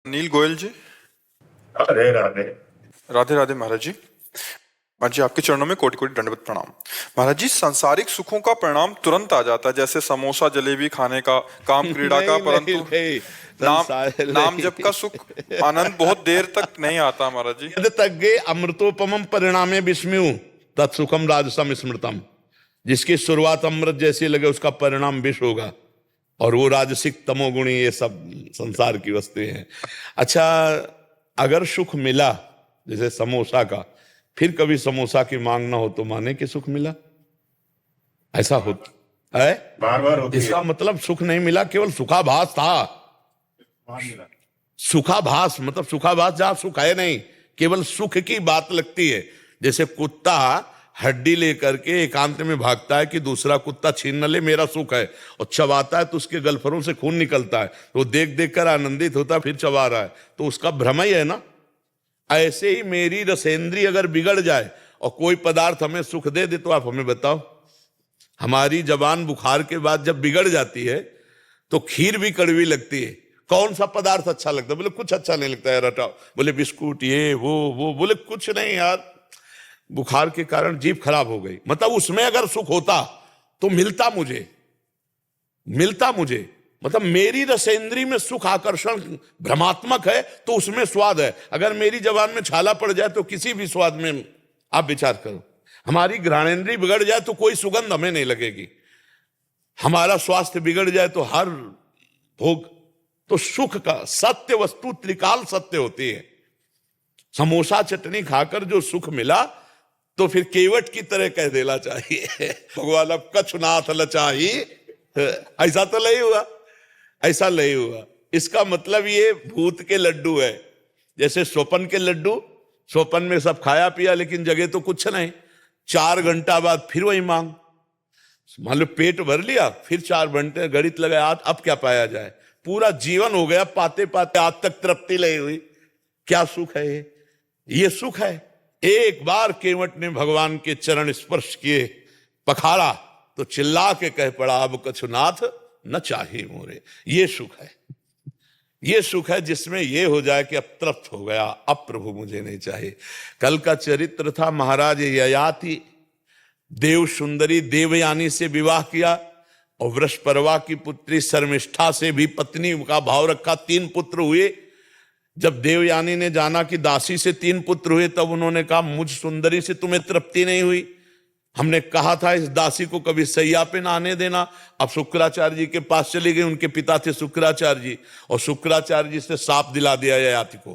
नील गोयल जी। राधे राधे। राधे राधे महाराज जी। महाराज जी, आपके चरणों में कोटि कोटि दंडवत प्रणाम। महाराज जी, सांसारिक सुखों का परिणाम तुरंत आ जाता है, जैसे समोसा जलेबी खाने का, काम क्रीड़ा का, नहीं परंतु नहीं, नाम संसार नाम नहीं। जप का सुख आनंद बहुत देर तक नहीं आता महाराज जी। यद तज्ञे अमृतोपमम परिणामे विस्मयु तत्सुखम राजसम स्मृतम। जिसकी शुरुआत अमृत जैसी लगे उसका परिणाम विष होगा, और वो राजसिक तमोगुणी ये सब संसार की वस्तुएं हैं। अच्छा, अगर सुख मिला जैसे समोसा का, फिर कभी समोसा की मांग ना हो तो माने कि सुख मिला, ऐसा होता है। बार बार होती इसका मतलब सुख नहीं मिला, केवल सुखाभास था। है। सुखाभास मतलब सुखाभास जहां सुख है नहीं, केवल सुख की बात लगती है। जैसे कुत्ता हड्डी लेकर के एकांत में भागता है कि दूसरा कुत्ता छीन न ले, मेरा सुख है, और चबाता है तो उसके गलफरों से खून निकलता है, तो वो देख देख कर आनंदित होता है, फिर चबा रहा है, तो उसका भ्रम ही है ना। ऐसे ही मेरी रसेंद्री अगर बिगड़ जाए और कोई पदार्थ हमें सुख दे दे, तो आप हमें बताओ, हमारी जबान बुखार के बाद जब बिगड़ जाती है तो खीर भी कड़वी लगती है। कौन सा पदार्थ अच्छा लगता है? बोले कुछ अच्छा नहीं लगता है, हटाओ। बोले बिस्कुट ये वो बोले कुछ नहीं यार, बुखार के कारण जीभ खराब हो गई। मतलब उसमें अगर सुख होता तो मिलता मुझे। मतलब मेरी रसेंद्री में सुख आकर्षण भ्रमात्मक है तो उसमें स्वाद है। अगर मेरी जबान में छाला पड़ जाए तो किसी भी स्वाद में आप विचार करो। हमारी घ्राणेन्द्रिय बिगड़ जाए तो कोई सुगंध हमें नहीं लगेगी। हमारा स्वास्थ्य बिगड़ जाए तो हर भोग, तो सुख का सत्य वस्तु त्रिकाल सत्य होती है। समोसा चटनी खाकर जो सुख मिला तो फिर केवट की तरह कह देना चाहिए भगवान अब कछुनाथ लचाही। ऐसा तो नहीं हुआ, ऐसा नहीं हुआ। इसका मतलब ये भूत के लड्डू है। जैसे स्वपन के लड्डू, स्वपन में सब खाया पिया लेकिन जगह तो कुछ नहीं, 4 घंटा बाद फिर वही मांग। मान लो पेट भर लिया, फिर 4 घंटे गणित लगाया, अब क्या पाया जाए। पूरा जीवन हो गया पाते पाते, आज तक तृप्ति नहीं हुई। क्या सुख है ये सुख है। एक बार केवट ने भगवान के चरण स्पर्श किए, पखाड़ा, तो चिल्ला के कह पड़ा अब कछुनाथ न चाहिए मोरे। ये सुख है, ये सुख है जिसमें ये हो जाए कि अब तृप्त हो गया, अब प्रभु मुझे नहीं चाहिए। कल का चरित्र था, महाराज ययाति देव सुंदरी देवयानी से विवाह किया, और वृषपर्वा की पुत्री शर्मिष्ठा से भी पत्नी का भाव रखा। 3 पुत्र हुए। जब देवयानी ने जाना कि दासी से 3 पुत्र हुए, तब उन्होंने कहा मुझ सुंदरी से तुम्हें तृप्ति नहीं हुई, हमने कहा था इस दासी को कभी सैया पे ना आने देना। अब शुक्राचार्य जी के पास चली गई, उनके पिता थे शुक्राचार्य जी, और शुक्राचार्य जी से साफ दिला दिया ययाति को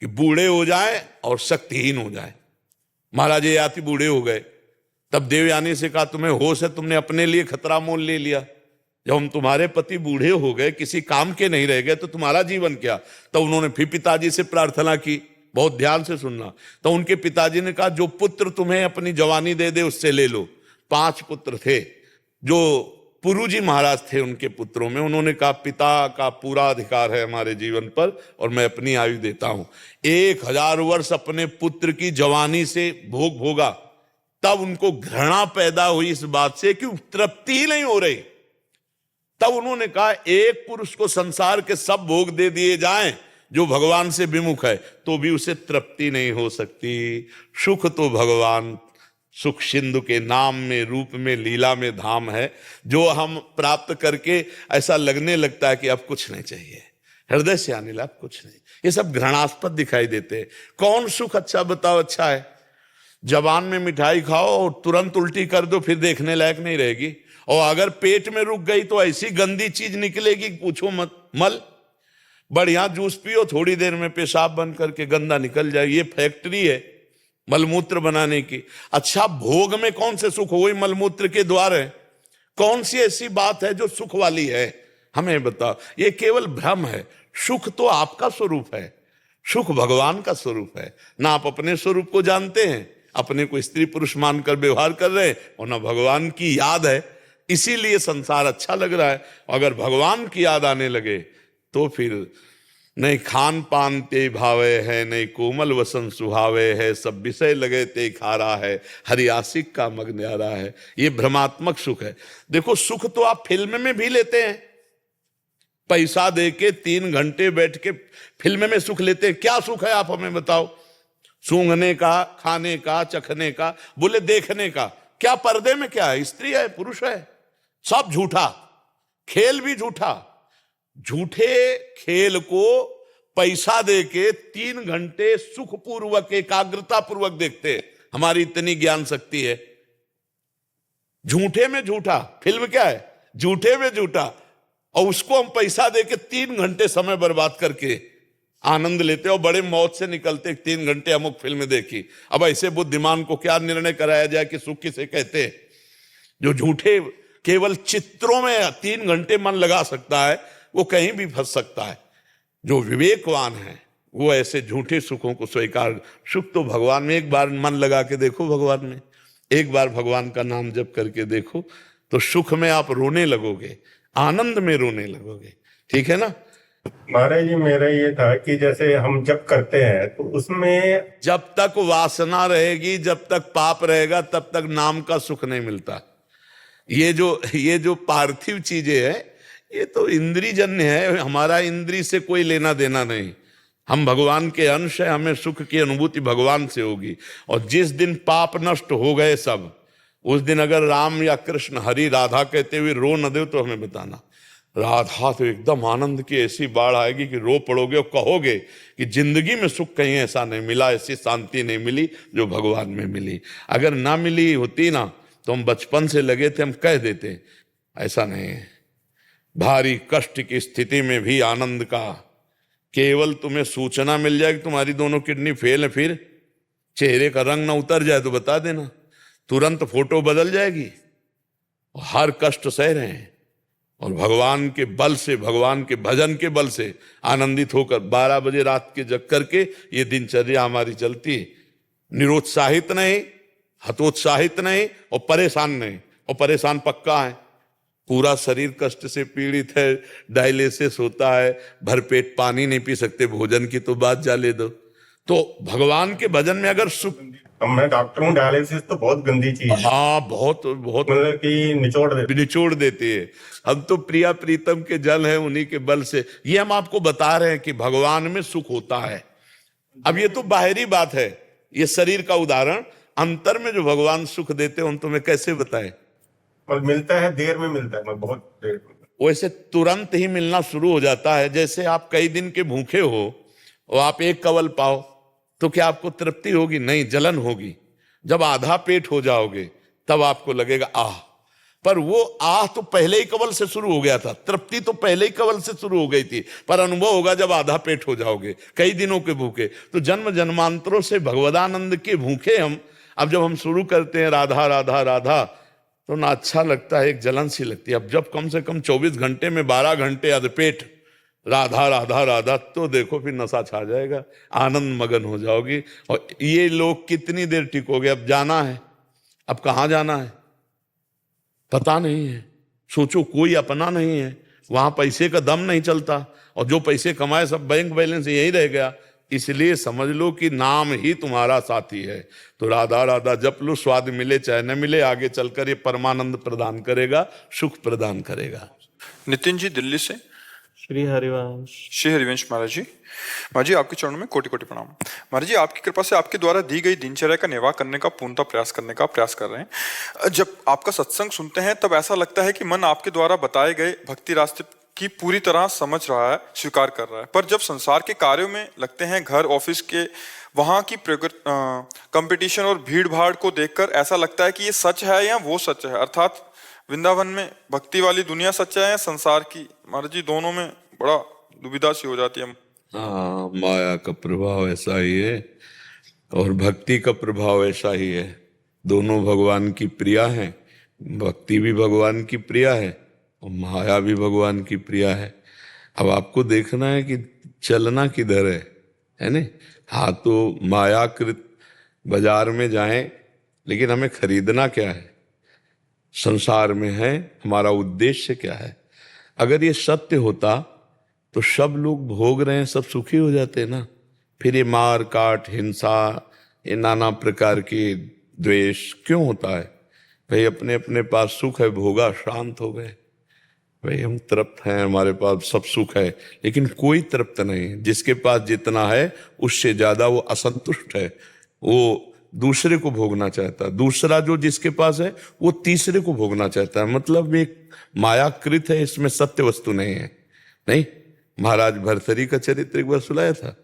कि बूढ़े हो जाए और शक्तिहीन हो जाए। महाराज ययाति बूढ़े हो गए। तब देवयानी से कहा तुम्हें होश है, तुमने अपने लिए खतरा मोल ले लिया। जब हम तुम्हारे पति बूढ़े हो गए, किसी काम के नहीं रह गए, तो तुम्हारा जीवन क्या। तो उन्होंने फिर पिताजी से प्रार्थना की, बहुत ध्यान से सुनना। तो उनके पिताजी ने कहा जो पुत्र तुम्हें अपनी जवानी दे दे उससे ले लो। 5 पुत्र थे, जो पुरुजी महाराज थे उनके पुत्रों में। उन्होंने कहा पिता का पूरा अधिकार है हमारे जीवन पर, और मैं अपनी आयु देता हूं। 1000 वर्ष अपने पुत्र की जवानी से भोग भोगा, तब उनको घृणा पैदा हुई इस बात से कि तृप्ति ही नहीं हो रही। तब उन्होंने कहा एक पुरुष को संसार के सब भोग दे दिए जाएं जो भगवान से विमुख है, तो भी उसे तृप्ति नहीं हो सकती। सुख तो भगवान सुख सिंधु के नाम में, रूप में, लीला में धाम है, जो हम प्राप्त करके ऐसा लगने लगता है कि अब कुछ नहीं चाहिए, हृदय से आने लगा कुछ नहीं। ये सब घृणास्पद दिखाई देते हैं। कौन सुख अच्छा बताओ अच्छा है? जबान में मिठाई खाओ और तुरंत उल्टी कर दो, फिर देखने लायक नहीं रहेगी। और अगर पेट में रुक गई तो ऐसी गंदी चीज निकलेगी पूछो मत। मल बढ़िया जूस पियो, थोड़ी देर में पेशाब बंद करके गंदा निकल जाए। ये फैक्ट्री है मलमूत्र बनाने की। अच्छा, भोग में कौन से सुख? वही मलमूत्र के द्वार है। कौन सी ऐसी बात है जो सुख वाली है? हमें बताओ। ये केवल भ्रम है। सुख तो आपका स्वरूप है, सुख भगवान का स्वरूप है। ना आप अपने स्वरूप को जानते हैं, अपने को स्त्री पुरुष मानकर व्यवहार कर रहे हैं, और ना भगवान की याद है, इसीलिए संसार अच्छा लग रहा है। अगर भगवान की याद आने लगे तो फिर नहीं खान पान ते भावे है, नहीं कोमल वसन सुहावे है, सब विषय लगे ते खारा है, हरियासिक का मग न्यारा है। ये भ्रमात्मक सुख है। देखो, सुख तो आप फिल्म में भी लेते हैं, पैसा दे के 3 घंटे बैठ के फिल्म में सुख लेते हैं। क्या सुख है आप हमें बताओ? सूंघने का, खाने का, चखने का, बोले देखने का। क्या पर्दे में क्या है? स्त्री है, पुरुष है, सब झूठा। खेल भी झूठा। झूठे खेल को पैसा दे के 3 घंटे सुखपूर्वक, एकाग्रता पूर्वक देखते हैं। हमारी इतनी ज्ञान शक्ति है। झूठे में झूठा फिल्म क्या है? झूठे में झूठा, और उसको हम पैसा दे के 3 घंटे समय बर्बाद करके आनंद लेते और बड़े मौत से निकलते। 3 घंटे अमुक फिल्म देखी। अब ऐसे बुद्धिमान को क्या निर्णय कराया जाए कि सुख किसे कहते हैं? जो झूठे केवल चित्रों में 3 घंटे मन लगा सकता है, वो कहीं भी फंस सकता है। जो विवेकवान है वो ऐसे झूठे सुखों को स्वीकार। सुख तो भगवान में, एक बार मन लगा के देखो भगवान में, एक बार भगवान का नाम जप करके देखो, तो सुख में आप रोने लगोगे, आनंद में रोने लगोगे। ठीक है ना? महाराज जी, मेरा ये था कि जैसे हम जब करते हैं तो उसमें जब तक वासना रहेगी, जब तक पाप रहेगा, तब तक नाम का सुख नहीं मिलता। ये जो पार्थिव चीजें है, ये तो इंद्रियजन्य है। हमारा इंद्री से कोई लेना देना नहीं। हम भगवान के अंश है, हमें सुख की अनुभूति भगवान से होगी। और जिस दिन पाप नष्ट हो गए सब, उस दिन अगर राम या कृष्ण हरि राधा कहते हुए रो न दे तो हमें बताना। राधा तो एकदम आनंद की ऐसी बाढ़ आएगी कि रो पड़ोगे और कहोगे कि जिंदगी में सुख कहीं ऐसा नहीं मिला, ऐसी शांति नहीं मिली जो भगवान में मिली। अगर ना मिली होती ना तो हम बचपन से लगे थे, हम कह देते। ऐसा नहीं है। भारी कष्ट की स्थिति में भी आनंद का, केवल तुम्हें सूचना मिल जाए कि तुम्हारी दोनों किडनी फेल है, फिर चेहरे का रंग ना उतर जाए तो बता देना, तुरंत फोटो बदल जाएगी। हर कष्ट सह रहे हैं और भगवान के बल से, भगवान के भजन के बल से आनंदित होकर 12 बजे रात के जग करके ये दिनचर्या हमारी चलती है। निरुत्साहित नहीं, हतोत्साहित नहीं और परेशान नहीं। और परेशान पक्का है, पूरा शरीर कष्ट से पीड़ित है, डायलिसिस होता है, भरपेट पानी नहीं पी सकते, भोजन की तो बात जाले दो। तो भगवान के भजन में अगर सुख, मैं डॉक्टर हूँ, डायलिसिस तो बहुत गंदी चीज है। हाँ, बहुत बहुत मतलब कि निचोड़ देती है। हम तो प्रिया प्रीतम के जल हैं, उन्हीं के बल से ये हम आपको बता रहे हैं कि भगवान में सुख होता है। अब ये तो बाहरी बात है, ये शरीर का उदाहरण। अंतर में जो भगवान सुख देते हैं उन तुम्हें कैसे बताएं? और मिलता है, देर में मिलता है, बहुत देर में। वैसे तुरंत ही मिलना शुरू हो जाता है। जैसे आप कई दिन के भूखे हो और आप एक कवल पाओ तो क्या आपको तृप्ति होगी? नहीं, जलन होगी। जब आधा पेट हो जाओगे तब आपको लगेगा आह। पर वो आह तो पहले ही कवल से शुरू हो गया था, तृप्ति तो पहले ही कवल से शुरू हो गई थी। पर अनुभव होगा जब आधा पेट हो जाओगे, कई दिनों के भूखे। तो जन्म जन्मांतरों से भगवदानंद के भूखे हम, अब जब हम शुरू करते हैं राधा राधा राधा, तो ना अच्छा लगता है, एक जलन सी लगती है। अब जब कम से कम 24 घंटे में 12 घंटे अधपेट राधा राधा राधा, तो देखो फिर नशा छा जाएगा, आनंद मगन हो जाओगी। और ये लोग कितनी देर टिकोगे? अब जाना है, अब कहाँ जाना है पता नहीं है। सोचो, कोई अपना नहीं है, वहां पैसे का दम नहीं चलता, और जो पैसे कमाए सब बैंक बैलेंस यही रह गया। इसलिए समझ लो कि नाम ही तुम्हारा साथी है। तो राधा राधा जप लो, स्वाद मिले चाहे न मिले, आगे चलकर ये परमानंद प्रदान करेगा, सुख प्रदान करेगा। नितिन जी दिल्ली से। श्री हरिवंश। श्री हरिवंश महाराज जी। महाराज जी, आपके चरणों में कोटि कोटि प्रणाम। महाराज जी, आपकी कृपा से आपके द्वारा दी गई दिनचर्या का निर्वाह करने का पूर्णतः प्रयास कर रहे हैं। जब आपका सत्संग सुनते हैं तब ऐसा लगता है कि मन आपके द्वारा बताए गए भक्ति रास्ते की पूरी तरह समझ रहा है, स्वीकार कर रहा है। पर जब संसार के कार्यों में लगते हैं, घर ऑफिस के वहां की कंपटीशन और भीड़ भाड़ को देखकर ऐसा लगता है कि ये सच है या वो सच है, अर्थात वृंदावन में भक्ति वाली दुनिया सच है या संसार की। महाराज जी, दोनों में बड़ा दुविधा सी हो जाती है। हाँ, माया का प्रभाव ऐसा ही है और भक्ति का प्रभाव ऐसा ही है। दोनों भगवान की प्रिया है, भक्ति भी भगवान की प्रिया है और माया भी भगवान की प्रिया है। अब आपको देखना है कि चलना किधर है नहीं? हाँ, तो मायाकृत बाजार में जाएं, लेकिन हमें खरीदना क्या है? संसार में है, हमारा उद्देश्य क्या है? अगर ये सत्य होता तो सब लोग भोग रहे हैं, सब सुखी हो जाते ना। फिर ये मार काट, हिंसा, ये नाना प्रकार की द्वेष क्यों होता है? भाई अपने अपने पास सुख है, भोगा, शांत हो गए। भाई हम तृप्त हैं, हमारे पास सब सुख है, लेकिन कोई तृप्त नहीं। जिसके पास जितना है उससे ज्यादा वो असंतुष्ट है, वो दूसरे को भोगना चाहता है। दूसरा जो जिसके पास है वो तीसरे को भोगना चाहता है। मतलब एक मायाकृत है, इसमें सत्य वस्तु नहीं है। नहीं, महाराज भर्तरी का चरित्र एक बार सुनाया था।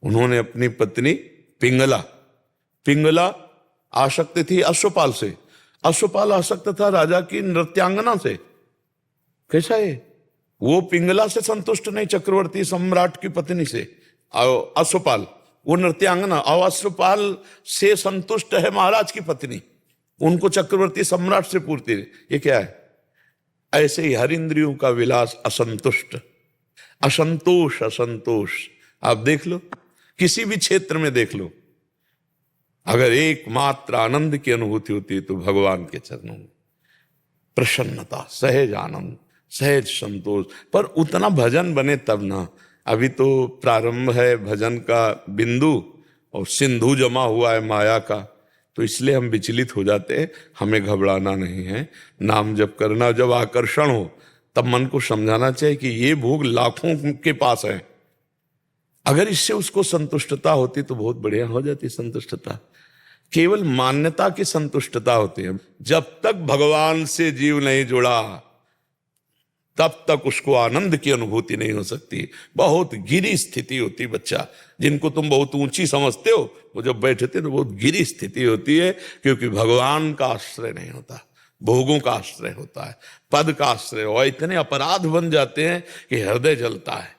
उन्होंने अपनी पत्नी पिंगला आसक्त थी अश्वपाल से, अश्वपाल आसक्त था राजा की नृत्यांगना से। कैसा है? वो पिंगला से संतुष्ट नहीं, चक्रवर्ती सम्राट की पत्नी से। अश्वपाल वो नृत्यांगना, और अश्वपाल से संतुष्ट है महाराज की पत्नी, उनको चक्रवर्ती सम्राट से पूर्ति। ये क्या है? ऐसे ही हर इंद्रियों का विलास असंतुष्ट, असंतोष। आप देख लो, किसी भी क्षेत्र में देख लो, अगर एकमात्र आनंद की अनुभूति होती है तो भगवान के चरणों में प्रसन्नता, सहज आनंद, सहज संतोष। पर उतना भजन बने तब ना। अभी तो प्रारंभ है भजन का बिंदु, और सिंधु जमा हुआ है माया का, तो इसलिए हम विचलित हो जाते हैं। हमें घबराना नहीं है, नाम जप करना। जब आकर्षण हो तब मन को समझाना चाहिए कि ये भोग लाखों के पास है, अगर इससे उसको संतुष्टता होती तो बहुत बढ़िया हो जाती संतुष्टता। केवल मान्यता की संतुष्टता होती है। जब तक भगवान से जीव नहीं जुड़ा तब तक उसको आनंद की अनुभूति नहीं हो सकती। बहुत गिरी स्थिति होती बच्चा, जिनको तुम बहुत ऊंची समझते हो, वो जब बैठते तो बहुत गिरी स्थिति होती है, क्योंकि भगवान का आश्रय नहीं होता, भोगों का आश्रय होता है, पद का आश्रय। और इतने अपराध बन जाते हैं कि हृदय जलता है,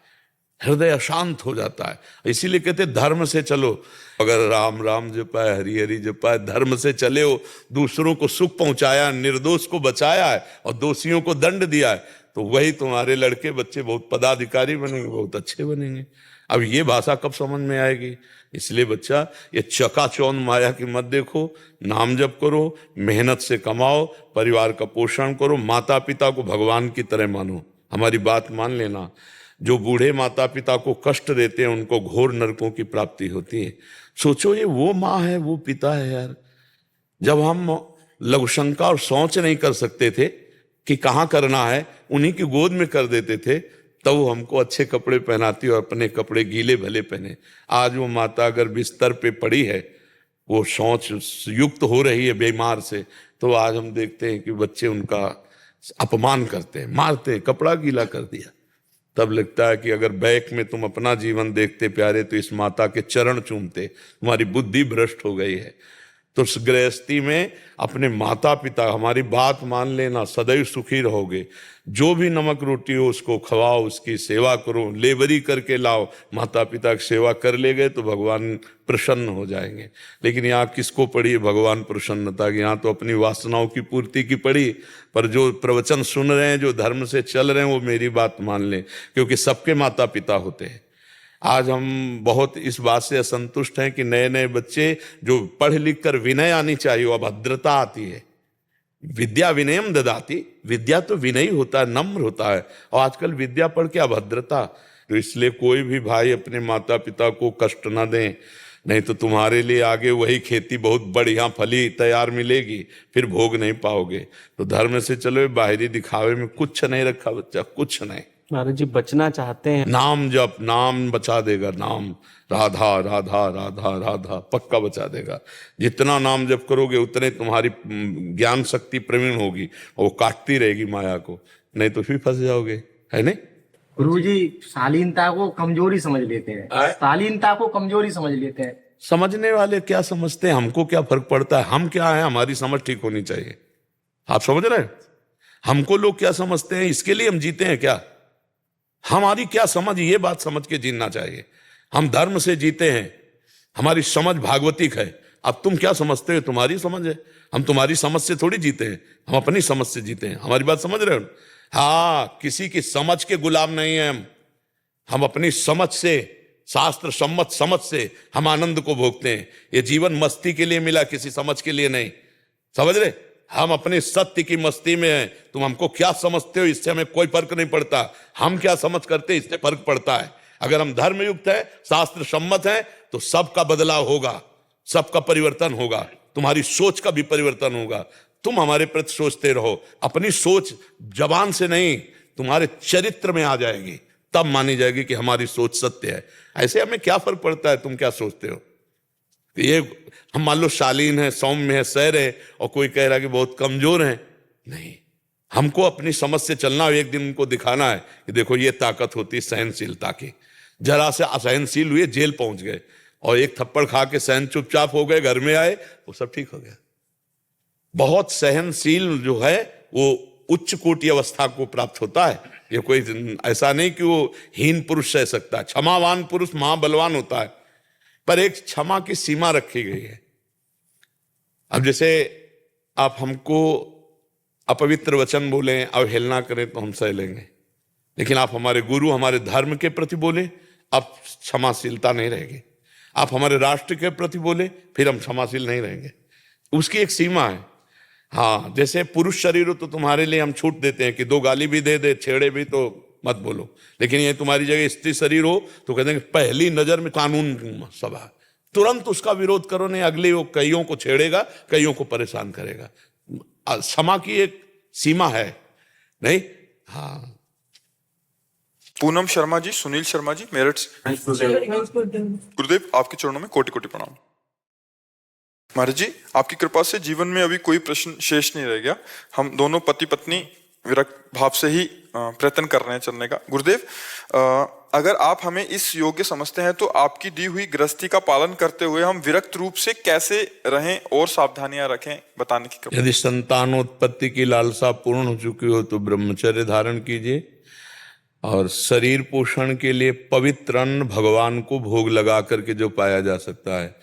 हृदय अशांत हो जाता है। इसीलिए कहते धर्म से चलो। अगर राम राम जपाए, हरि हरि जपाए, धर्म से चले हो, दूसरों को सुख पहुंचाया, निर्दोष को बचाया है और दोषियों को दंड दिया है, तो वही तुम्हारे लड़के बच्चे बहुत पदाधिकारी बनेंगे, बहुत अच्छे बनेंगे। अब ये भाषा कब समझ में आएगी? इसलिए बच्चा, ये चकाचौंध माया की मत देखो, नाम जप करो, मेहनत से कमाओ, परिवार का पोषण करो, माता पिता को भगवान की तरह मानो। हमारी बात मान लेना, जो बूढ़े माता पिता को कष्ट देते हैं उनको घोर नरकों की प्राप्ति होती है। सोचो, ये वो माँ है, वो पिता है यार। जब हम लघुशंका और सोच नहीं कर सकते थे कि कहाँ करना है, उन्हीं की गोद में कर देते थे, तब वो हमको अच्छे कपड़े पहनाती और अपने कपड़े गीले भले पहने। आज वो माता अगर बिस्तर पे पड़ी है, वो सोच युक्त हो रही है बीमार से, तो आज हम देखते हैं कि बच्चे उनका अपमान करते हैं, मारते हैं, कपड़ा गीला कर दिया। तब लगता है कि अगर बैक में तुम अपना जीवन देखते प्यारे, तो इस माता के चरण चूमते। तुम्हारी बुद्धि भ्रष्ट हो गई है। तो उस गृहस्थी में अपने माता पिता, हमारी बात मान लेना, सदैव सुखी रहोगे। जो भी नमक रोटी हो उसको खवाओ, उसकी सेवा करो, लेबरी करके लाओ। माता पिता की सेवा कर ले गए तो भगवान प्रसन्न हो जाएंगे। लेकिन यहाँ किसको पड़ी है भगवान प्रसन्नता की? यहाँ तो अपनी वासनाओं की पूर्ति की पड़ी। पर जो प्रवचन सुन रहे हैं, जो धर्म से चल रहे हैं, वो मेरी बात मान लें, क्योंकि सबके माता पिता होते हैं। आज हम बहुत इस बात से असंतुष्ट हैं कि नए नए बच्चे जो पढ़ लिख कर विनय आनी चाहिए, अभद्रता आती है। विद्या विनयम ददाति, विद्या तो विनयी होता है, नम्र होता है, और आजकल विद्या पढ़ के अभद्रता। तो इसलिए कोई भी भाई अपने माता पिता को कष्ट ना दें, नहीं तो तुम्हारे लिए आगे वही खेती बहुत बढ़िया फली तैयार मिलेगी, फिर भोग नहीं पाओगे। तो धर्म से चलो, बाहरी दिखावे में कुछ नहीं रखा बच्चा, कुछ नहीं। महाराज जी बचना चाहते हैं, नाम जप, नाम बचा देगा। नाम राधा राधा राधा राधा पक्का बचा देगा। जितना नाम जप करोगे उतने तुम्हारी ज्ञान शक्ति प्रवीण होगी, और वो काटती रहेगी माया को, नहीं तो फिर फंस जाओगे, है नहीं? गुरुजी शालीनता को कमजोरी समझ लेते हैं, शालीनता को कमजोरी समझ लेते हैं। समझने वाले क्या समझते हैं, हमको क्या फर्क पड़ता है? हम क्या है, हमारी समझ ठीक होनी चाहिए। आप समझ रहे हैं? हमको लोग क्या समझते हैं, इसके लिए हम जीते हैं क्या? हमारी क्या समझ, ये बात समझ के जीना चाहिए। हम धर्म से जीते हैं, हमारी समझ भागवतिक है। अब तुम क्या समझते हो, तुम्हारी समझ है। हम तुम्हारी समझ से थोड़ी जीते हैं, हम अपनी समझ से जीते हैं। हमारी बात समझ रहे हो? हाँ, किसी की समझ के गुलाम नहीं है हम अपनी समझ से, शास्त्र सम्मत समझ से हम आनंद को भोगते हैं। ये जीवन मस्ती के लिए मिला, किसी समझ के लिए नहीं। समझ रहे? हम अपने सत्य की मस्ती में हैं। तुम हमको क्या समझते हो, इससे हमें कोई फर्क नहीं पड़ता। हम क्या समझ करते, इससे फर्क पड़ता है। अगर हम धर्म युक्त है, शास्त्र सम्मत है, तो सबका बदलाव होगा, सबका परिवर्तन होगा, तुम्हारी सोच का भी परिवर्तन होगा। तुम हमारे प्रति सोचते रहो। अपनी सोच जबान से नहीं, तुम्हारे चरित्र में आ जाएगी, तब मानी जाएगी कि हमारी सोच सत्य है। ऐसे हमें क्या फर्क पड़ता है तुम क्या सोचते हो। ये हम मान लो शालीन है, सौम्य है, सैर है, और कोई कह रहा है कि बहुत कमजोर है। नहीं, हमको अपनी समझ से चलना है। एक दिन उनको दिखाना है कि देखो ये ताकत होती है सहनशीलता की। जरा से असहनशील हुए, जेल पहुंच गए, और एक थप्पड़ खा के सहन चुपचाप हो गए, घर में आए, वो सब ठीक हो गया। बहुत सहनशील जो है वो उच्च कोटि अवस्था को प्राप्त होता है। ये कोई ऐसा नहीं कि वो हीन पुरुष सह सकता है। क्षमावान पुरुष महाबलवान होता है, पर एक क्षमा की सीमा रखी गई है। अब जैसे आप हमको अपवित्र वचन बोलें, अवहेलना करें तो हम सह लेंगे, लेकिन आप हमारे गुरु, हमारे धर्म के प्रति बोले, अब क्षमाशीलता नहीं रहेगी। आप हमारे राष्ट्र के प्रति बोले, फिर हम क्षमाशील नहीं रहेंगे। उसकी एक सीमा है। हाँ, जैसे पुरुष शरीर हो तो तुम्हारे लिए हम छूट देते हैं कि 2 गाली भी दे दे, छेड़े भी तो मत बोलो, लेकिन ये तुम्हारी जगह स्त्री शरीर हो तो कहते हैं पहली नजर में कानून सभा, तुरंत उसका विरोध करो, नहीं अगले वो कईयों को छेड़ेगा, कईयों को परेशान करेगा। क्षमा की एक सीमा है, नहीं। हाँ, पूनम शर्मा जी, सुनील शर्मा जी, मेरठ से। गुरुदेव, आपके चरणों में कोटि कोटि प्रणाम। महाराज जी, आपकी कृपा से जीवन में अभी कोई प्रश्न शेष नहीं रह गया। हम दोनों पति पत्नी विरक्त भाव से ही प्रयत्न कर रहे हैं चलने का। गुरुदेव, अगर आप हमें इस योग्य समझते हैं तो आपकी दी हुई गृहस्थी का पालन करते हुए हम विरक्त रूप से कैसे रहें और सावधानियां रखें, बताने की कृपा। यदि संतानोत्पत्ति की लालसा पूर्ण हो चुकी हो तो ब्रह्मचर्य धारण कीजिए, और शरीर पोषण के लिए पवित्र अन्न भगवान को भोग लगा करके जो पाया जा सकता है,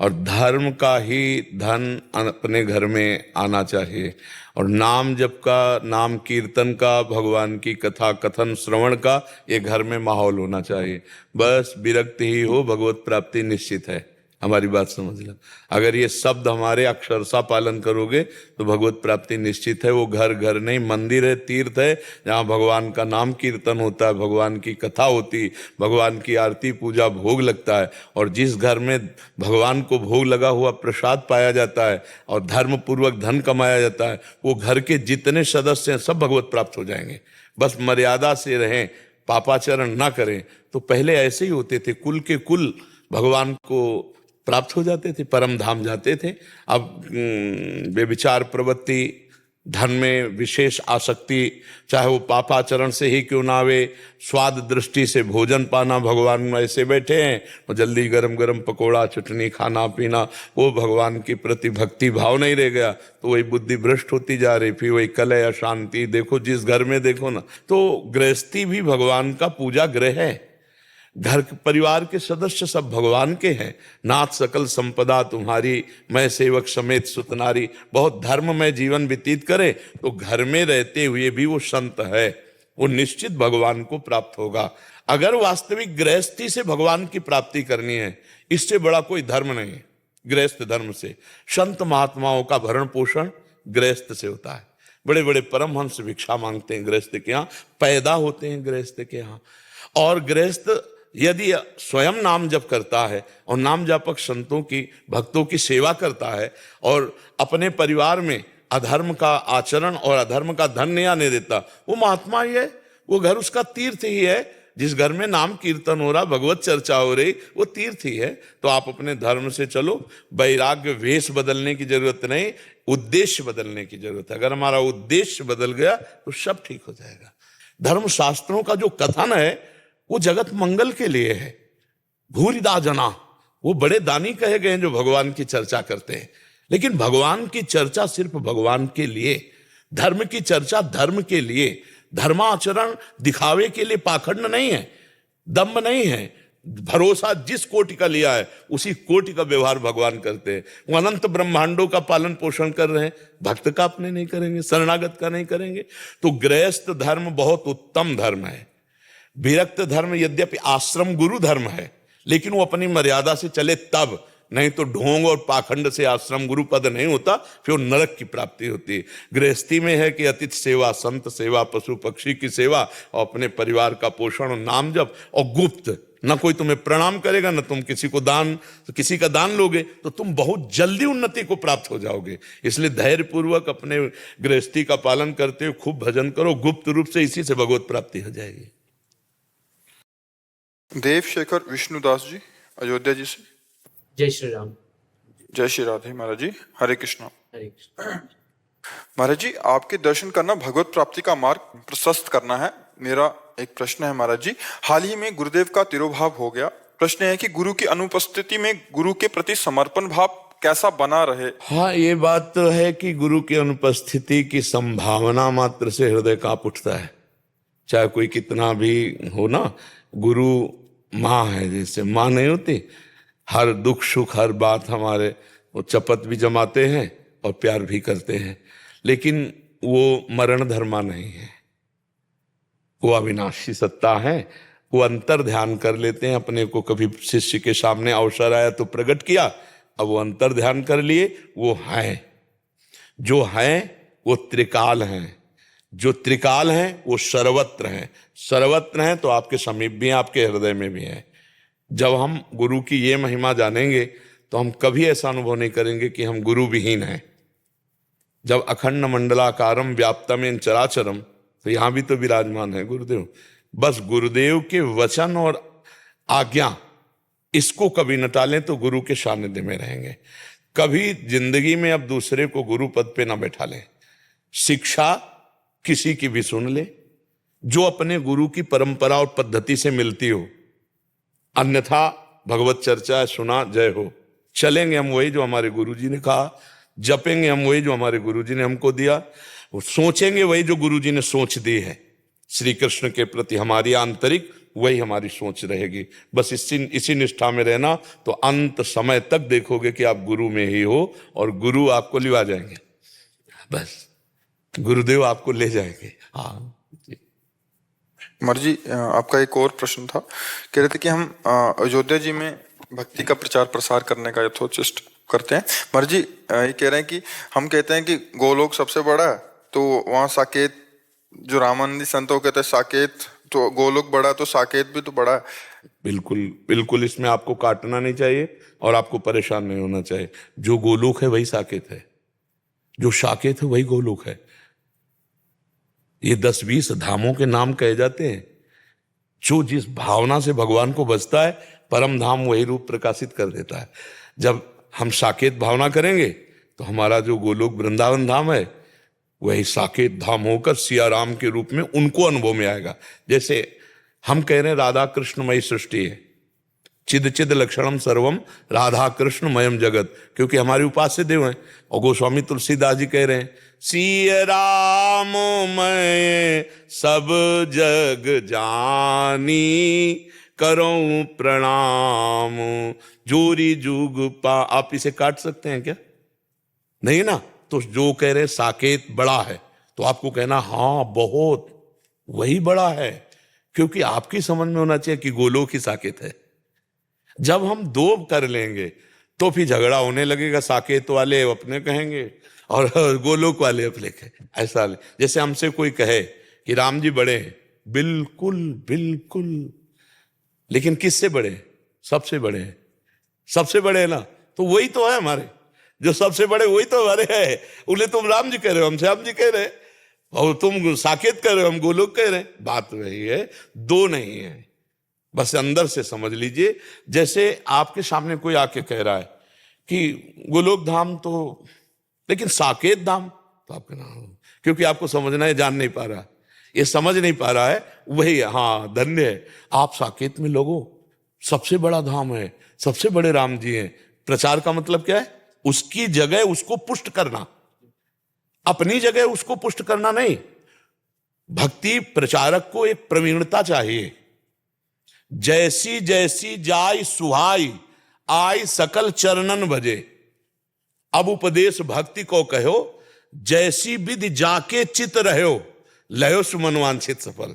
और धर्म का ही धन अपने घर में आना चाहिए, और नाम जप का, नाम कीर्तन का, भगवान की कथा कथन श्रवण का ये घर में माहौल होना चाहिए। बस विरक्त ही हो, भगवत प्राप्ति निश्चित है। हमारी बात समझ लो। अगर ये शब्द हमारे अक्षरशः पालन करोगे तो भगवत प्राप्ति निश्चित है। वो घर घर नहीं, मंदिर है, तीर्थ है, जहाँ भगवान का नाम कीर्तन होता है, भगवान की कथा होती, भगवान की आरती पूजा भोग लगता है। और जिस घर में भगवान को भोग लगा हुआ प्रसाद पाया जाता है और धर्म पूर्वक धन कमाया जाता है, वो घर के जितने सदस्य हैं सब भगवत प्राप्त हो जाएंगे। बस मर्यादा से रहें, पापाचरण ना करें। तो पहले ऐसे ही होते थे, कुल के कुल भगवान को प्राप्त हो जाते थे, परम धाम जाते थे। अब व्यभिचार प्रवृत्ति, धन में विशेष आसक्ति, चाहे वो पापाचरण से ही क्यों ना आवे, स्वाद दृष्टि से भोजन पाना, भगवान ऐसे बैठे हैं और जल्दी गरम गरम पकोड़ा चटनी खाना पीना, वो भगवान के प्रति भक्ति भाव नहीं रह गया, तो वही बुद्धि भ्रष्ट होती जा रही, फिर वही कलह अशांति। देखो जिस घर में देखो ना, तो गृहस्थी भी भगवान का पूजा गृह है। घर परिवार के सदस्य सब भगवान के हैं। नाथ सकल संपदा तुम्हारी, मैं सेवक समेत सुतनारी। बहुत धर्म में जीवन व्यतीत करे तो घर में रहते हुए भी वो संत है, वो निश्चित भगवान को प्राप्त होगा। अगर वास्तविक गृहस्थी से भगवान की प्राप्ति करनी है, इससे बड़ा कोई धर्म नहीं है। गृहस्थ धर्म से संत महात्माओं का भरण पोषण गृहस्थ से होता है। बड़े बड़े परमहंस भिक्षा मांगते हैं गृहस्थ के यहाँ, पैदा होते हैं गृहस्थ के यहाँ। और गृहस्थ यदि स्वयं नाम जप करता है और नाम जापक संतों की, भक्तों की सेवा करता है और अपने परिवार में अधर्म का आचरण और अधर्म का धन नहीं आने देता, वो महात्मा ही है। वो घर उसका तीर्थ ही है। जिस घर में नाम कीर्तन हो रहा, भगवत चर्चा हो रही, वो तीर्थ ही है। तो आप अपने धर्म से चलो। वैराग्य वेश बदलने की जरूरत नहीं, उद्देश्य बदलने की जरूरत है। अगर हमारा उद्देश्य बदल गया तो सब ठीक हो जाएगा। धर्म शास्त्रों का जो कथन है वो जगत मंगल के लिए है। भूरिदा जना, वो बड़े दानी कहे गए हैं जो भगवान की चर्चा करते हैं, लेकिन भगवान की चर्चा सिर्फ भगवान के लिए, धर्म की चर्चा धर्म के लिए, धर्माचरण दिखावे के लिए पाखंड नहीं है, दम्भ नहीं है। भरोसा जिस कोटि का लिया है उसी कोटि का व्यवहार भगवान करते हैं। वो अनंत ब्रह्मांडों का पालन पोषण कर रहे हैं, भक्त का अपने नहीं करेंगे, शरणागत का नहीं करेंगे। तो गृहस्थ धर्म बहुत उत्तम धर्म है। विरक्त धर्म यद्यपि आश्रम गुरु धर्म है, लेकिन वो अपनी मर्यादा से चले तब, नहीं तो ढोंग और पाखंड से आश्रम गुरु पद नहीं होता, फिर नरक की प्राप्ति होती है। गृहस्थी में है कि अतिथि सेवा, संत सेवा, पशु पक्षी की सेवा और अपने परिवार का पोषण और नाम जप और गुप्त ना कोई तुम्हें प्रणाम करेगा, ना तुम किसी का दान लोगे, तो तुम बहुत जल्दी उन्नति को प्राप्त हो जाओगे। इसलिए धैर्य पूर्वक अपने गृहस्थी का पालन करते हुए खूब भजन करो, गुप्त रूप से इसी से भगवत प्राप्ति हो जाएगी। देवशेखर विष्णुदास जी अयोध्या जी से। जय श्री राम। जय श्री राधे महाराज जी, हरे कृष्णा। हरे कृष्ण। महाराज जी, आपके दर्शन करना भगवत प्राप्ति का मार्ग प्रशस्त करना है। मेरा एक प्रश्न है महाराज जी, हाल ही में गुरुदेव का तिरोभाव हो गया। प्रश्न है कि गुरु की अनुपस्थिति में गुरु के प्रति समर्पण भाव कैसा बना रहे। हाँ, ये बात तो है कि गुरु की अनुपस्थिति की संभावना मात्र से हृदय कांप उठता है। चाहे कोई कितना भी हो ना, गुरु माँ है, जैसे माँ नहीं होती, हर दुख सुख हर बात हमारे वो चपत भी जमाते हैं और प्यार भी करते हैं, लेकिन वो मरण धर्मा नहीं है, वो अविनाशी सत्ता है। वो अंतर ध्यान कर लेते हैं अपने को। कभी शिष्य के सामने अवसर आया तो प्रकट किया, अब वो अंतर ध्यान कर लिए, वो हैं जो हैं वो त्रिकाल हैं, जो त्रिकाल हैं वो सर्वत्र हैं। सर्वत्र हैं तो आपके समीप भी हैं, आपके हृदय में भी हैं। जब हम गुरु की ये महिमा जानेंगे तो हम कभी ऐसा अनुभव नहीं करेंगे कि हम गुरु विहीन हैं। जब अखंड मंडलाकारम व्याप्तमेन चराचरम, तो यहां भी तो विराजमान है गुरुदेव। बस गुरुदेव के वचन और आज्ञा, इसको कभी न टालें तो गुरु के सानिध्य में रहेंगे। कभी जिंदगी में अब दूसरे को गुरु पद पे ना बैठा लें। शिक्षा किसी की भी सुन ले जो अपने गुरु की परंपरा और पद्धति से मिलती हो, अन्यथा भगवत चर्चा सुना जय हो। चलेंगे हम वही जो हमारे गुरुजी ने कहा, जपेंगे हम वही जो हमारे गुरुजी ने हमको दिया, वो सोचेंगे वही जो गुरुजी ने सोच दी है श्री कृष्ण के प्रति। हमारी आंतरिक वही हमारी सोच रहेगी। बस इसी निष्ठा में रहना, तो अंत समय तक देखोगे कि आप गुरु में ही हो और गुरु आपको लिवा जाएंगे। बस गुरुदेव आपको ले जाएंगे। हाँ महाराज जी, आपका एक और प्रश्न था। कह रहे थे कि हम अयोध्या जी में भक्ति का प्रचार प्रसार करने का यथोचिष्ट करते हैं। महाराज जी ये कह रहे हैं कि हम कहते हैं कि गोलोक सबसे बड़ा है, तो वहाँ साकेत, जो रामानंदी संतों कहते हैं साकेत, तो गोलोक बड़ा तो साकेत भी तो बड़ा है। बिल्कुल बिल्कुल, इसमें आपको काटना नहीं चाहिए और आपको परेशान नहीं होना चाहिए। जो गोलोक है वही साकेत है, जो साकेत है वही गोलोक है। ये 10-20 धामों के नाम कहे जाते हैं। जो जिस भावना से भगवान को बसता है, परम धाम वही रूप प्रकाशित कर देता है। जब हम साकेत भावना करेंगे तो हमारा जो गोलोक वृंदावन धाम है वही साकेत धाम होकर सिया राम के रूप में उनको अनुभव में आएगा। जैसे हम कह रहे हैं राधा कृष्णमयी सृष्टि है, चिद चिद लक्षणम सर्वम राधा कृष्णमयम जगत, क्योंकि हमारे उपास्य देव हैं। और गोस्वामी तुलसीदास जी कह रहे हैं सिया राम मैं सब जग जानी करो प्रणाम जोरी जुग पा। आप इसे काट सकते हैं क्या? नहीं ना। तो जो कह रहे साकेत बड़ा है तो आपको कहना हाँ बहुत, वही बड़ा है, क्योंकि आपकी समझ में होना चाहिए कि गोलोक ही साकेत है। जब हम दो कर लेंगे तो फिर झगड़ा होने लगेगा। साकेत वाले अपने कहेंगे और गोलोक वाले अपने कहेंगे। ऐसा जैसे हमसे कोई कहे कि राम जी बड़े हैं, बिल्कुल बिल्कुल, लेकिन किससे बड़े हैं? सबसे बड़े हैं। सबसे बड़े हैं ना, तो वही तो है हमारे, जो सबसे बड़े वही तो हमारे है। उन्हें तुम राम जी कह रहे हो, हम श्याम जी कह रहे हैं, और तुम साकेत कह रहे हो, हम गोलोक कह रहे हैं। बात वही है, दो नहीं है। बस अंदर से समझ लीजिए। जैसे आपके सामने कोई आके कह रहा है कि गोलोक धाम तो, लेकिन साकेत धाम, तो आपका नाम, क्योंकि आपको समझना है, जान नहीं पा रहा, ये समझ नहीं पा रहा है, वही हाँ धन्य है आप साकेत में लोगो, सबसे बड़ा धाम है, सबसे बड़े राम जी हैं। प्रचार का मतलब क्या है? उसकी जगह उसको पुष्ट करना, अपनी जगह उसको पुष्ट करना नहीं। भक्ति प्रचारक को एक प्रवीणता चाहिए। जैसी जैसी जाय सुहाई आई सकल चरणन भजे। अब उपदेश भक्ति को कहो, जैसी विधि जाके चित रहो लयो सुमन वांछित सफल।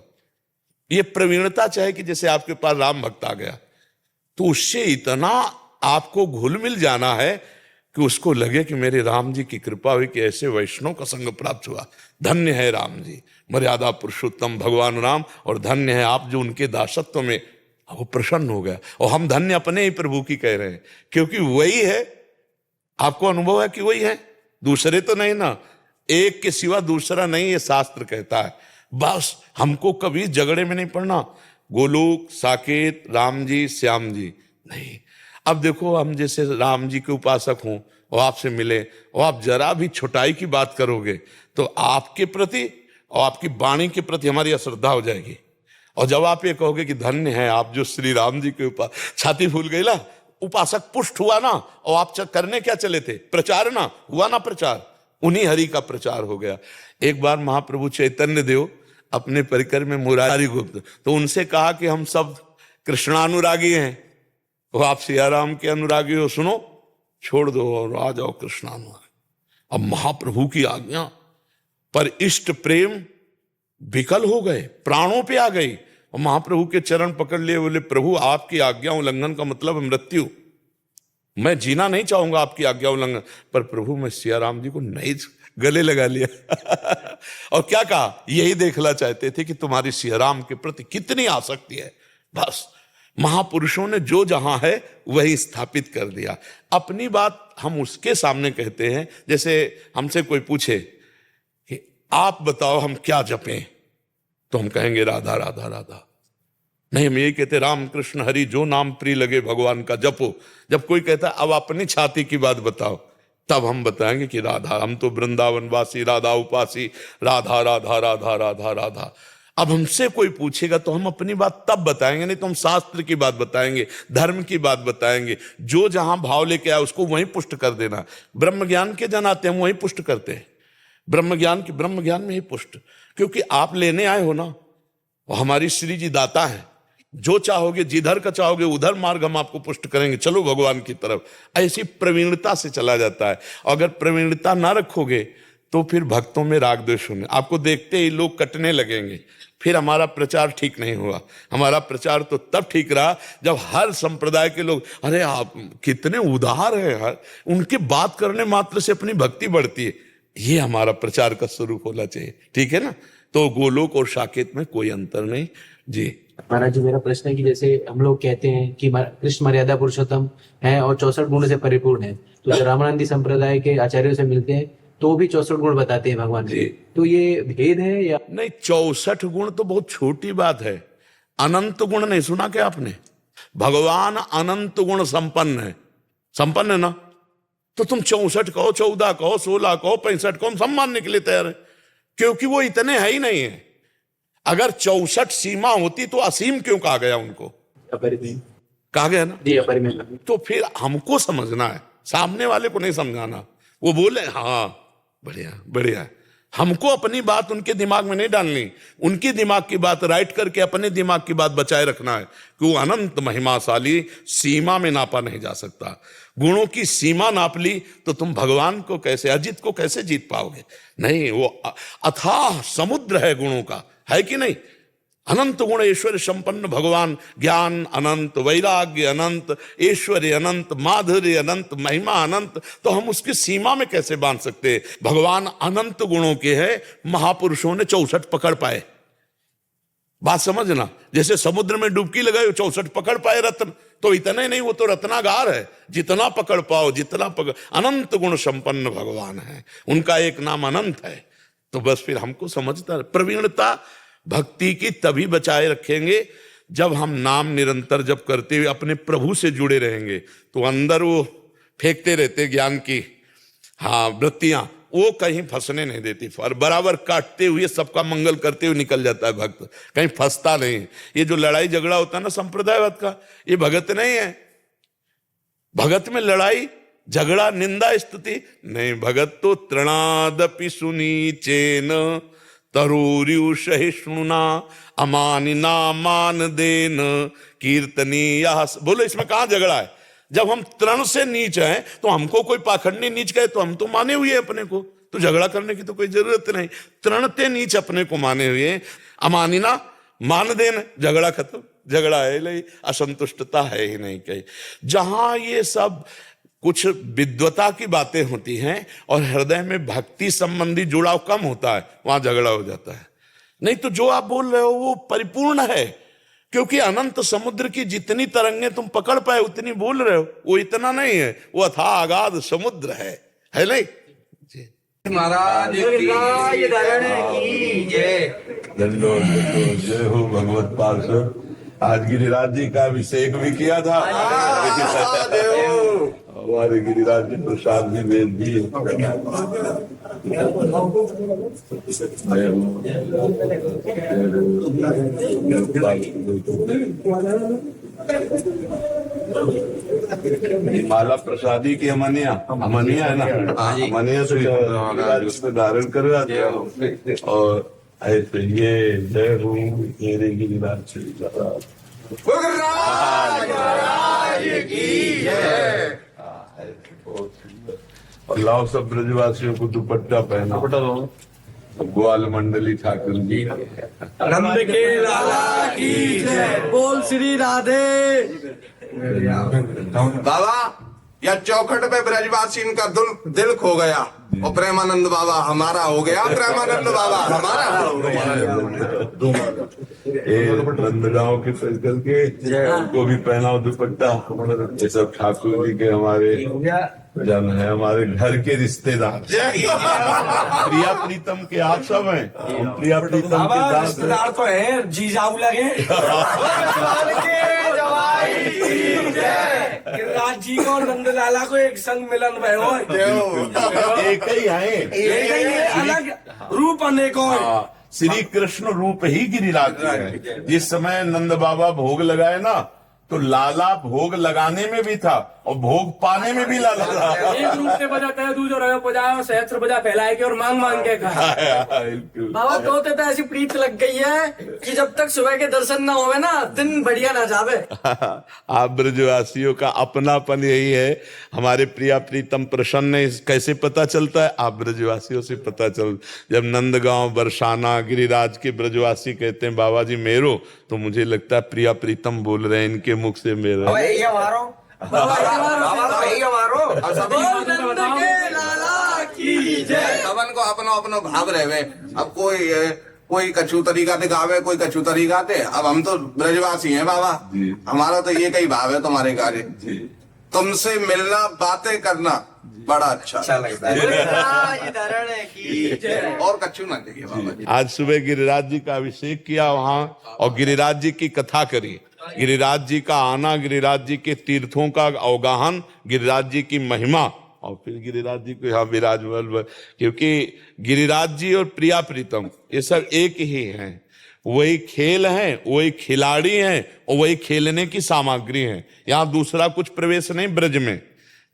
ये प्रवीणता चाहे कि जैसे आपके पास राम भक्त आ गया तो उससे इतना आपको घुल मिल जाना है कि उसको लगे कि मेरे राम जी की कृपा हुई कि ऐसे वैष्णव का संग प्राप्त हुआ। धन्य है राम जी, मर्यादा पुरुषोत्तम भगवान राम, और धन्य है आप जो उनके दासत्व में वो प्रसन्न हो गया। और हम धन्य अपने ही प्रभु की कह रहे हैं, क्योंकि वही है। आपको अनुभव है कि वही है, दूसरे तो नहीं ना, एक के सिवा दूसरा नहीं, ये शास्त्र कहता है। बस हमको कभी झगड़े में नहीं पड़ना, गोलोक, साकेत, राम जी, श्याम जी नहीं। अब देखो, हम जैसे राम जी के उपासक हों और आपसे मिले और आप जरा भी छोटाई की बात करोगे तो आपके प्रति और आपकी वाणी के प्रति हमारी अश्रद्धा हो जाएगी। और जब आप ये कहोगे कि धन्य है आप जो श्री राम जी के ऊपर, छाती फूल गई ना, उपासक पुष्ट हुआ ना। और आप करने क्या चले थे? प्रचार ना हुआ ना, प्रचार, उन्हीं हरि का प्रचार हो गया। एक बार महाप्रभु चैतन्य देव अपने परिकर में मुरारी गुप्त, तो उनसे कहा कि हम सब कृष्णानुरागी हैं, वो आप सियाराम के अनुरागी हो, सुनो, छोड़ दो और आ जाओ कृष्णानुरागी। अब महाप्रभु की आज्ञा पर इष्ट प्रेम विकल हो गए, प्राणों पे आ गई, और महाप्रभु के चरण पकड़ लिए, बोले प्रभु आपकी आज्ञा उल्लंघन का मतलब है मृत्यु, मैं जीना नहीं चाहूंगा आपकी आज्ञा उल्लंघन। पर प्रभु मैं सियाराम जी को नहीं, गले लगा लिया और क्या कहा, यही देखना चाहते थे कि तुम्हारी सियाराम के प्रति कितनी आसक्ति है। बस महापुरुषों ने जो जहां है वही स्थापित कर दिया। अपनी बात हम उसके सामने कहते हैं। जैसे हमसे कोई पूछे कि आप बताओ हम क्या जपें, तो हम कहेंगे राधा राधा राधा। नहीं, हम यही कहते राम कृष्ण हरि जो नाम प्रिय लगे भगवान का जपो। जब कोई कहता है अब अपनी छाती की बात बताओ, तब हम बताएंगे कि राधा, हम तो वृंदावनवासी, राधा उपासी, राधा राधा राधा राधा राधा। अब हमसे कोई पूछेगा तो हम अपनी बात तब बताएंगे, नहीं तो हम शास्त्र की बात बताएंगे, धर्म की बात बताएंगे। जो जहां भाव लेके आए उसको वहीं पुष्ट कर देना। ब्रह्म ज्ञान के जन आते हैं, हम वहीं पुष्ट करते हैं, ब्रह्म ज्ञान में ही पुष्ट, क्योंकि आप लेने आए हो ना, और हमारी श्री जी दाता है। जो चाहोगे, जिधर का चाहोगे उधर मार्ग हम आपको पुष्ट करेंगे, चलो भगवान की तरफ। ऐसी प्रवीणता से चला जाता है। और अगर प्रवीणता ना रखोगे तो फिर भक्तों में राग द्वेष होने, आपको देखते ही लोग कटने लगेंगे, फिर हमारा प्रचार ठीक नहीं हुआ। हमारा प्रचार तो तब ठीक रहा जब हर संप्रदाय के लोग, अरे आप कितने उदार हैं यार, उनके बात करने मात्र से अपनी भक्ति बढ़ती है। ये हमारा प्रचार का स्वरूप होना चाहिए, ठीक है ना। तो गोलोक और साकेत में कोई अंतर नहीं जी। महाराज जी, मेरा प्रश्न है कि जैसे हम लोग कहते हैं कि कृष्ण मर्यादा पुरुषोत्तम है और 64 गुण से परिपूर्ण है, तो जब रामानंदी संप्रदाय के आचार्यों से मिलते हैं तो भी 64 गुण बताते हैं भगवान के, तो ये भेद है या नहीं? 64 गुण तो बहुत छोटी बात है। अनंत गुण नहीं सुना क्या आपने? भगवान अनंत गुण संपन्न है, संपन्न है ना। तो तुम 64 कहो, 14 कहो, 16 कहो, 65 कहो, हम सब मानने के लिए तैयार है, क्योंकि वो इतने है ही नहीं है। अगर 64 सीमा होती तो असीम क्यों कहा गया उनको? अपरिमेय कहा गया ना जी, अपरिमेय। तो फिर हमको समझना है, सामने वाले को नहीं समझाना। वो बोले हाँ बढ़िया बढ़िया, हमको अपनी बात उनके दिमाग में नहीं डालनी, उनकी दिमाग की बात राइट करके अपने दिमाग की बात बचाए रखना है कि वो अनंत महिमाशाली, सीमा में नापा नहीं जा सकता। गुणों की सीमा नाप ली तो तुम भगवान को कैसे, अजित को कैसे जीत पाओगे? नहीं, वो अथाह समुद्र है गुणों का, है कि नहीं। अनंत गुण ऐश्वर्य संपन्न भगवान, ज्ञान अनंत, वैराग्य अनंत, ऐश्वर्य अनंत, माधुर्य अनंत, महिमा अनंत, तो हम उसकी सीमा में कैसे बांध सकते हैं? भगवान अनंत गुणों के हैं, महापुरुषों ने 64 पकड़ पाए। बात समझना, जैसे समुद्र में डुबकी लगाई 64 पकड़ पाए रत्न, तो इतने नहीं, वो तो रत्नागार है, जितना पकड़ पाओ, जितना पकड़। अनंत गुण संपन्न भगवान है, उनका एक नाम अनंत है। तो बस फिर हमको समझता, प्रवीणता भक्ति की तभी बचाए रखेंगे जब हम नाम निरंतर जब करते हुए अपने प्रभु से जुड़े रहेंगे। तो अंदर वो फेंकते रहते ज्ञान की वृत्तियां, वो कहीं फंसने नहीं देती, और बराबर काटते हुए सबका मंगल करते हुए निकल जाता है भक्त, कहीं फंसता नहीं। ये जो लड़ाई झगड़ा होता है ना संप्रदायवाद का, ये भगत नहीं है। भगत में लड़ाई झगड़ा निंदा स्तुति नहीं, भगत तो तृणादपि सुनीचेन तरूर्यु सहिष्णुना अमानिना मान देन कीर्तनीया। बोलो इसमें कहां झगड़ा है? जब हम तृण से नीच हैं तो हमको कोई पाखंडी नीच कहे तो हम तो माने हुए अपने को, तो झगड़ा करने की तो कोई जरूरत नहीं। तृणते नीच अपने को माने हुए, अमानिना मान देन, झगड़ा खत्म। झगड़ा है नहीं, असंतुष्टता है ही नहीं कहीं। जहां ये सब कुछ विद्वता की बातें होती हैं और हृदय में भक्ति संबंधी जुड़ाव कम होता है, वहां झगड़ा हो जाता है। नहीं तो जो आप बोल रहे हो वो परिपूर्ण है, क्योंकि अनंत समुद्र की जितनी तरंगे तुम पकड़ पाए उतनी बोल रहे हो, वो इतना नहीं है, वो अथाह अगाध समुद्र है नहीं? महाराज की जय हो भगवत पार्षद। आज गिरिराज जी का अभिषेक भी किया था, हमारे गिरिराज जी प्रसाद भी भेज दिए। माला प्रसादी की अमनिया है ना, अमनिया से गिरिराज उसमें धारण करवा दिया। और ऐसे ये जय हो मेरे गिरिराज श्री महाराज की जय। और लाओ सब ब्रजवासियों को दुपट्टा पहना, ग्वाल मंडली ठाकुर जी नंद के लाला की जय। बोल श्री राधे। बाबा या चौखट पे ब्रजवासी इनका दिल खो गया और प्रेमानंद बाबा हमारा हो गया, प्रेमानंद बाबा हमारा हो गया। नंदगांव के सर्कल के उनको भी पहनाओ दुपट्टा। ये सब ठाकुर जी के हमारे जन है, हमारे घर के रिश्तेदार। प्रिया प्रीतम के आप सब हैं, प्रिया प्रीतम के रिश्तेदार तो है, जीजाऊ लगे। गिरिराज जी को और नंदलाला को एक संग मिलन भयो, एक ही है, अलग रूप अनेकों। श्री कृष्ण रूप ही गिरिराज जी है। जिस समय नंद बाबा भोग लगाए ना, तो लाला भोग लगाने में भी था और भोग पाने में भी लाला था। एक रूप से बजाता है, दूसरा रहे बजाओ सहस्त्र बजा फैलाए के और मांग मांग के खाए। बाबा तोते तो ऐसी प्रीत लग गई है कि जब तक सुबह के दर्शन ना होवे ना, दिन बढ़िया ना जावे। आप ब्रजवासियों का अपनापन यही है। हमारे प्रिया प्रीतम प्रसन्न कैसे पता चलता है? आप ब्रजवासियों से पता चल। जब नंदगांव बरसाना गिरिराज के ब्रजवासी कहते हैं बाबा जी मेरो, तो मुझे लगता है प्रिया प्रीतम बोल रहे हैं इनके मुख से मेरा। सबन को अपनो अपनो भाव रहे। अब कोई कछु तरीका दिखावे, कोई कछु तरीका दे। अब हम तो ब्रजवासी हैं बाबा, हमारा तो ये कई भाव है तुम्हारे कार्य। तुमसे मिलना, बातें करना बड़ा अच्छा लगता है। और कछु ना चाहिए बाबा जी। आज सुबह गिरिराज जी का अभिषेक किया वहां, और गिरिराज जी की कथा करी। गिरिराज जी का आना, गिरिराज जी के तीर्थों का अवगाहन, गिरिराज जी की महिमा, और फिर गिरिराज जी को यहाँ विराजमान। क्योंकि गिरिराज जी और प्रिया प्रीतम ये सब एक ही हैं। वही खेल हैं, वही खिलाड़ी हैं, और वही खेलने की सामग्री हैं। यहाँ दूसरा कुछ प्रवेश नहीं।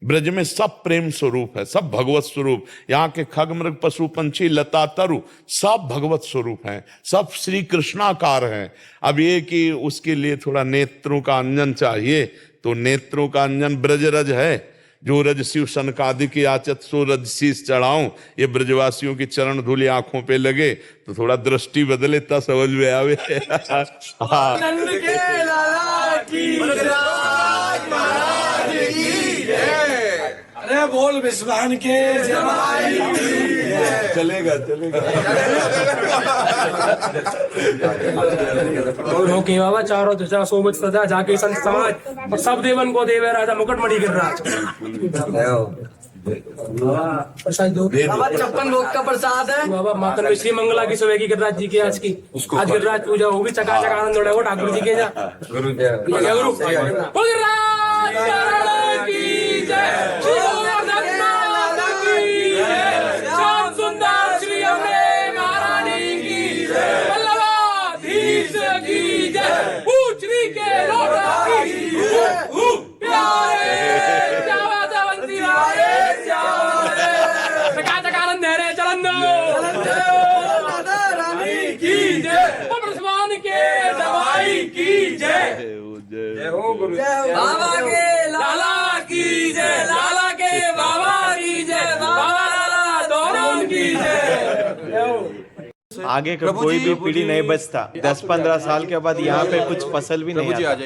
ब्रज में सब प्रेम स्वरूप है, सब भगवत स्वरूप। यहाँ के खग मृग पशु पंछी लता तरु सब भगवत स्वरूप हैं, सब श्री कृष्णाकार हैं। अब ये कि उसके लिए थोड़ा नेत्रों का अंजन चाहिए, तो नेत्रों का अंजन ब्रजरज है। जो रज शिव सनकादि की आचत सो रज शीस चढ़ाऊं। ये ब्रजवासियों की चरण धूलि आंखों पे लगे तो थोड़ा दृष्टि बदले, तब समझ में आवे। हाँ। नंद के लाला की अरे बोल विश्वान के जमाई। चलेगा रोके बाबा चारों दिशा सोमच सदा जाके संत समाज और सब देवन को देवे राजा मुकुटमणि गिरिराज। प्रसाद दो बाबा, 56 भोग का प्रसाद है बाबा। मातन में श्री मंगला की सुबह की गिरिराज जी की आज की आज गिरिराज पूजा होगी। चकाचक आनंद उड़े वो ठाकुर जी के जा गुरु बाबा के लाला की जय, लाला के बाबा की जय, बाबा लाला दोनों की जय। आगे का कोई भी पीढ़ी नहीं बचता। 10-15 साल के बाद यहाँ पे कुछ फसल भी नहीं आता।